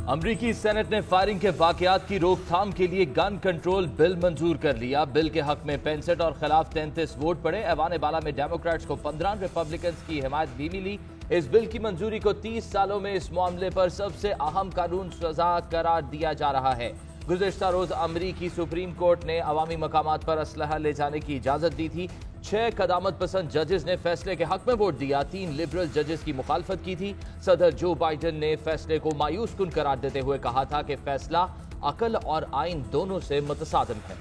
अमरीकी सेनेट ने फायरिंग के वाकयात की रोकथाम के लिए गन कंट्रोल बिल मंजूर कर लिया। बिल के हक में 65 और खिलाफ 33 वोट पड़े। ऐवान बाला में डेमोक्रेट्स को 15, रिपब्लिकन्स की हिमायत भी मिली। इस बिल की मंजूरी को 30 सालों में इस मामले पर सबसे अहम कानून सजा करार दिया जा रहा है। गुज़िश्ता रोज अमरीकी सुप्रीम कोर्ट ने अवामी मकामात पर असलहा ले जाने की इजाजत दी थी। 6 कदामत पसंद जजेस ने फैसले के हक में वोट दिया। 3 लिबरल जजेस की मुखालफत की थी। सदर जो बाइडन ने फैसले को मायूस कुन करार देते हुए कहा था कि फैसला अकल और आइन दोनों से मुतसादिम है।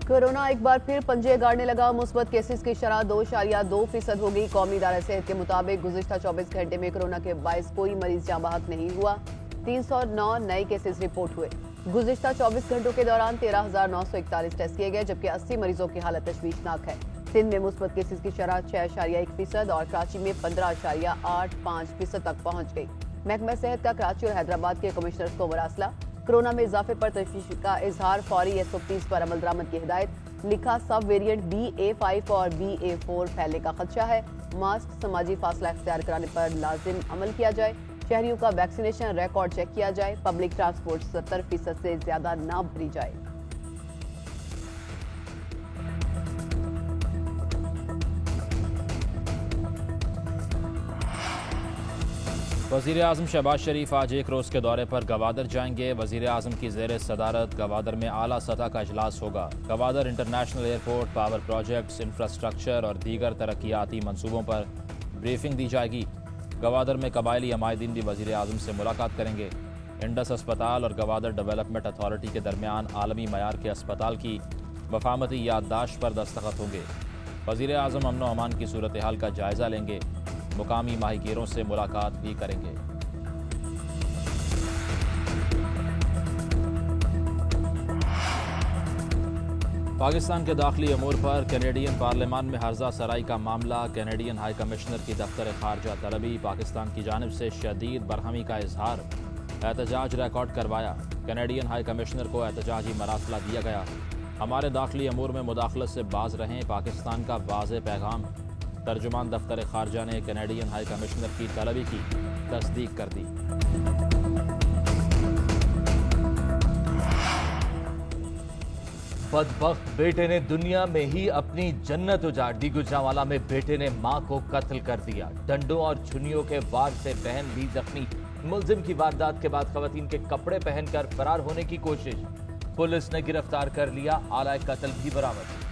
कोरोना एक बार फिर पंजे गाड़ने लगा। मुस्बत केसेस की शरह 2.2% हो गई। कौमी इदारा सेहत के मुताबिक गुज़िश्ता 24 घंटे में कोरोना के बायस कोई मरीज जाँ बहक नहीं हुआ। 309 नए केसेस रिपोर्ट हुए। गुज़िश्ता 24 घंटों के दौरान 13,941 टेस्ट किए गए, जबकि 80 मरीजों की हालत तशवीशनाक है। सिंध में मुस्बत केसेस की शरह 6.1% और कराची में 15.85% तक पहुंच गई। महकमा सेहत का कराची और हैदराबाद के कमिश्नर्स को मरासला। कोरोना में इजाफे पर तशवीश का इजहार। फौरी SOPs पर अमल दरामद की हिदायत। लिखा सब वेरिएंट BA.5 और BA.4 फैलने का खदशा है। मास्क, समाजी फासला इख्तियार कराने पर लाजिम अमल किया जाए। शहरियों का वैक्सीनेशन रिकॉर्ड चेक किया जाए। पब्लिक ट्रांसपोर्ट 70% से ज्यादा ना भरी जाए। वज़ीर आज़म शहबाज शरीफ आज एक रोज़ के दौरे पर गवादर जाएंगे। वज़ीर आज़म की ज़ेर सदारत गवादर में आला सतह का इजलास होगा। Gwadar international airport, power projects, infrastructure और दीगर तरक्याती मनसूबों पर ब्रीफिंग दी जाएगी। गवादर में कबायली अमायदीन भी वज़ीर आज़म से मुलाकात करेंगे। इंडस अस्पताल और गवादर डेवलपमेंट अथॉरिटी के दरमियान आलमी मयार के अस्पताल की वफामती याददाश्त पर दस्तखत होंगे। वज़ीर आज़म अमन व अमान की सूरत हाल का जायज़ा लेंगे। मुकामी माहिकीरों से मुलाकात भी करेंगे। पाकिस्तान के दाखिली अमूर पर कैनेडियन पार्लियामान में हर्जा सराई का मामला। कैनेडियन हाई कमिश्नर की दफ्तर खारजा तलबी। पाकिस्तान की जानिब से शदीद बरहमी का इजहार। एहतजाज रिकॉर्ड करवाया। कैनेडियन हाई कमिश्नर को एहतजाजी मरासला दिया गया। हमारे दाखिली अमूर में मुदाखलत से बाज रहें, पाकिस्तान का वाज़ेह पैगाम। तर्जुमान दफ्तर खारजा ने कैनेडियन हाई कमिश्नर की तलबी की तस्दीक कर दी। बदबख्त बेटे ने दुनिया में ही अपनी जन्नत उजाड़ दी। गुजरांवाला में बेटे ने मां को कत्ल कर दिया। डंडों और छुनियों के वार से बहन भी जख्मी। मुलजिम की वारदात के बाद खवातीन के कपड़े पहनकर फरार होने की कोशिश। पुलिस ने गिरफ्तार कर लिया। आला कत्ल भी बरामद।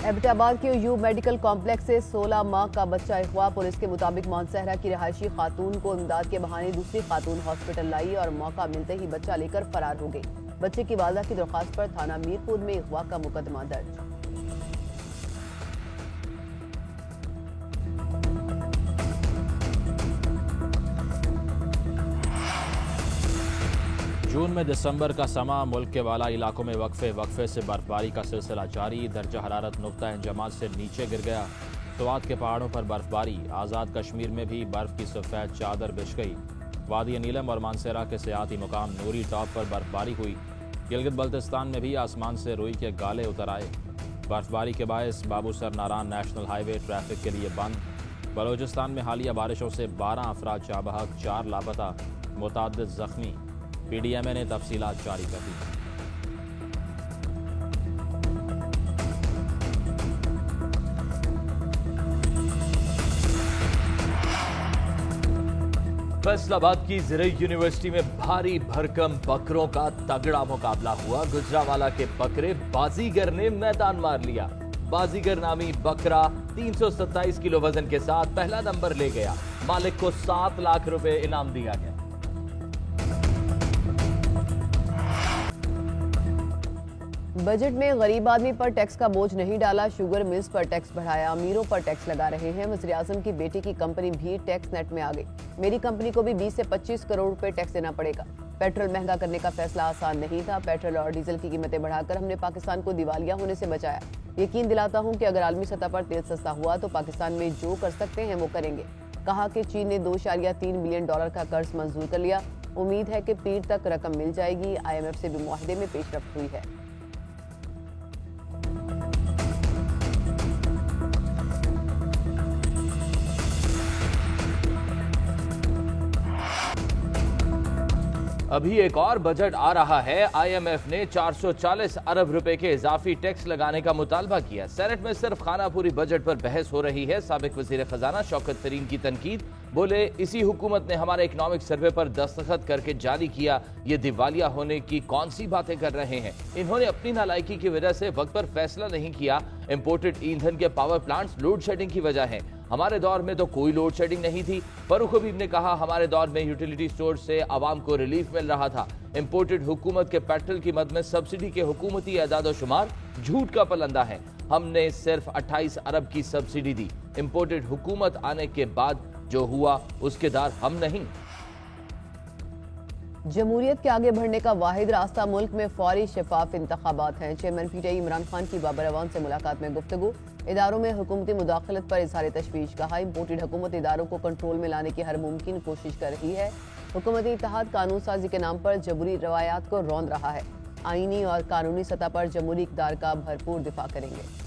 एबटाबाद के यू मेडिकल कॉम्प्लेक्स से 16 माह का बच्चा अगवा। पुलिस के मुताबिक मोहनसहरा की रहायशी खातून को इमदाद के बहाने दूसरी खातून हॉस्पिटल लाई और मौका मिलते ही बच्चा लेकर फरार हो गई। बच्चे की वालदा की दरख्वास्त पर थाना मीरपुर में अगवा का मुकदमा दर्ज। जून में दिसंबर का समा। मुल्क के वाला इलाकों में वक्फे से बर्फबारी का सिलसिला जारी। दर्जा हरारत नुक्ता इंजमात से नीचे गिर गया। स्वात के पहाड़ों पर बर्फबारी। आज़ाद कश्मीर में भी बर्फ की सफ़ेद चादर बिछ गई। वादी नीलम और मानसेरा के सियाती मुकाम नूरी टॉप पर बर्फबारी हुई। गिलगित बल्तिस्तान में भी आसमान से रुई के गाले उतर आए। बर्फबारी के बायस बाबूसर नारान नेशनल हाईवे ट्रैफिक के लिए बंद। बलोचिस्तान में हालिया बारिशों से 12 अफराद जाबहक, 4 लापता, मुतअद्दिद जख्मी। PDMA ने तफसीलात जारी कर दी। फैसलाबाद की ज़िरई यूनिवर्सिटी में भारी भरकम बकरों का तगड़ा मुकाबला हुआ। गुजरांवाला के बकरे बाजीगर ने मैदान मार लिया। बाजीगर नामी बकरा 327 किलो वजन के साथ पहला नंबर ले गया। मालिक को 7 लाख रुपए इनाम दिया गया। बजट में गरीब आदमी पर टैक्स का बोझ नहीं डाला। शुगर मिल्स पर टैक्स बढ़ाया। अमीरों पर टैक्स लगा रहे हैं। वज़ीर आज़म की बेटी की कंपनी भी टैक्स नेट में आ गई। मेरी कंपनी को भी 20 से 25 करोड़ रुपए टैक्स देना पड़ेगा। पेट्रोल महंगा करने का फैसला आसान नहीं था। पेट्रोल और डीजल की कीमतें बढ़ाकर हमने पाकिस्तान को दिवालिया होने से बचाया। यकीन दिलाता हूं कि अगर आलमी सतह पर तेल सस्ता हुआ तो पाकिस्तान में जो कर सकते हैं वो करेंगे। कहा कि चीन ने $2.3 बिलियन का कर्ज मंजूर कर लिया। उम्मीद है कि पीर तक रकम मिल जाएगी। IMF से भी मुआहदे में पेशरफ्त हुई है। अभी एक और बजट आ रहा है। IMF ने 440 अरब रुपए के इजाफी टैक्स लगाने का मुतालबा किया। सेनेट में सिर्फ खानापूरी बजट पर बहस हो रही है। साबिक वजीर खजाना शौकत तरीन की तनकीद, बोले इसी हुकूमत ने हमारे इकोनॉमिक सर्वे पर दस्तखत करके जारी किया, ये दिवालिया होने की कौन सी बातें कर रहे हैं। इन्होंने अपनी नालायकी की वजह से वक्त पर फैसला नहीं किया। इंपोर्टेड ईंधन के पावर प्लांट्स लोड शेडिंग की वजह है। हमारे दौर में तो कोई लोड शेडिंग नहीं थी। फरूख हबीब ने कहा हमारे दौर में यूटिलिटी स्टोर से आवाम को रिलीफ मिल रहा था। इंपोर्टेड हुकूमत के पेट्रोल की मद में सब्सिडी के हुकूमती एदाद शुमार झूठ का पलंदा है। हमने सिर्फ 28 अरब की सब्सिडी दी। इंपोर्टेड हुकूमत आने के बाद जो हुआ उसके दार हम नहीं। जमहूरियत के आगे बढ़ने का वाहिद रास्ता मुल्क में फौरी शफाफ इंतखाबात हैं। चेयरमैन PTI इमरान खान की बाबर अवान से मुलाकात में गुफ्तगू, इदारों में हुकूमती मुदाखलत पर इजहार तशवीश। कहा इंपोर्टेड हुकूमत इदारों को कंट्रोल में लाने की हर मुमकिन कोशिश कर रही है। हुकूमती इत्तेहाद कानून साजी के नाम पर जमहूरी रवायात को रौंद रहा है। आईनी और कानूनी सतह पर जमहूरी इक़्तिदार का भरपूर दिफा करेंगे।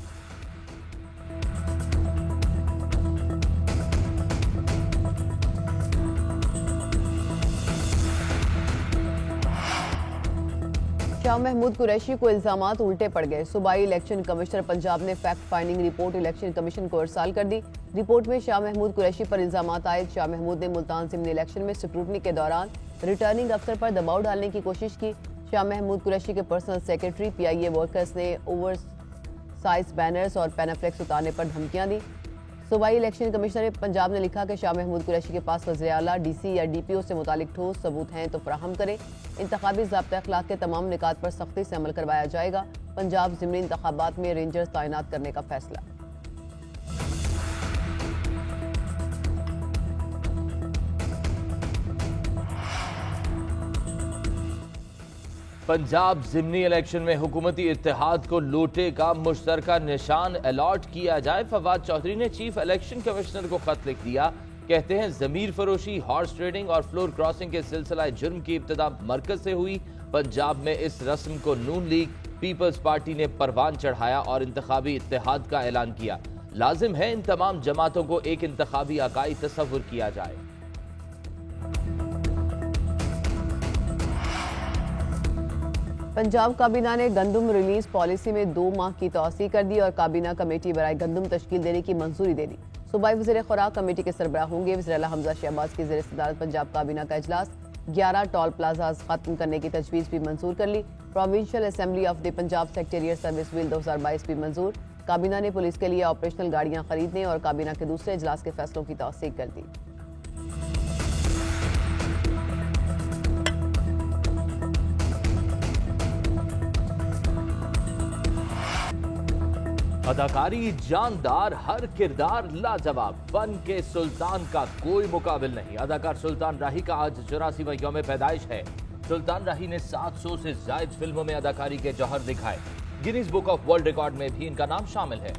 शाह महमूद कुरैशी को इल्जामात उल्टे पड़ गए। सूबाई इलेक्शन कमिश्नर पंजाब ने fact finding report election commission को इरसाल कर दी। रिपोर्ट में शाह महमूद कुरैशी पर इल्जामात आए। शाह महमूद ने मुल्तान ज़िमनी इलेक्शन में स्क्रूटनी के दौरान रिटर्निंग अफसर पर दबाव डालने की कोशिश की। शाह महमूद कुरैशी के पर्सनल सेक्रेटरी PIA वर्कर्स ने ओवर साइज बैनर्स और पैनाफ्लेक्स उतारने पर धमकियां दी। सूबाई इलेक्शन कमिश्नर पंजाब ने लिखा कि शाह महमूद कुरैशी के पास वज़ीर आला, DC या DPO से मुतालिक ठोस सबूत हैं तो फराहम करें। इंतखाबी ज़ाब्ता अखलाक के तमाम निकात पर सख्ती से अमल करवाया जाएगा। पंजाब ज़िमनी इंतखाबात में रेंजर्स तैनात करने का फैसला। पंजाब ज़िमनी इलेक्शन में हुकूमती इत्तेहाद को लोटे का मुश्तरका निशान अलॉट किया जाए। फवाद चौधरी ने चीफ इलेक्शन कमिश्नर को खत लिख दिया। कहते हैं जमीर फरोशी, हॉर्स ट्रेडिंग और फ्लोर क्रॉसिंग के सिलसिला जुर्म की इब्तिदा मरकज से हुई। पंजाब में इस रस्म को नून लीग पीपल्स पार्टी ने परवान चढ़ाया और इंतखाबी इत्तेहाद का ऐलान किया। लाजिम है इन तमाम जमातों को एक इंतखाबी अकाई तस्वुर किया जाए। पंजाब काबीना ने गंदम रिलीज पॉलिसी में 2 माह की तौसी कर दी और काबीना कमेटी बराए गंदम तश्कील देने की मंजूरी दे दी। सूबाई वज़ीर खुराक कमेटी के सरबराह होंगे। वज़ीर आला हमजा शहबाज की ज़ेर सदारत पंजाब काबीना का इजलास। 11 टोल प्लाजाज खत्म करने की तजवीज़ भी मंजूर कर ली। Provincial assembly of the Punjab secretariat service bill 2022 भी मंजूर। काबीना ने पुलिस के लिए ऑपरेशनल गाड़ियां खरीदने और काबीना के दूसरे इजलास के फैसलों की तौसीक कर दी। अदाकारी जानदार, हर किरदार लाजवाब, फन के सुल्तान का कोई मुकाबिल नहीं। अदाकार सुल्तान राही का आज 84वां यौम पैदाइश है। सुल्तान राही ने 700 से ज्यादा फिल्मों में अदाकारी के जौहर दिखाए। Guinness book of world record में भी इनका नाम शामिल है।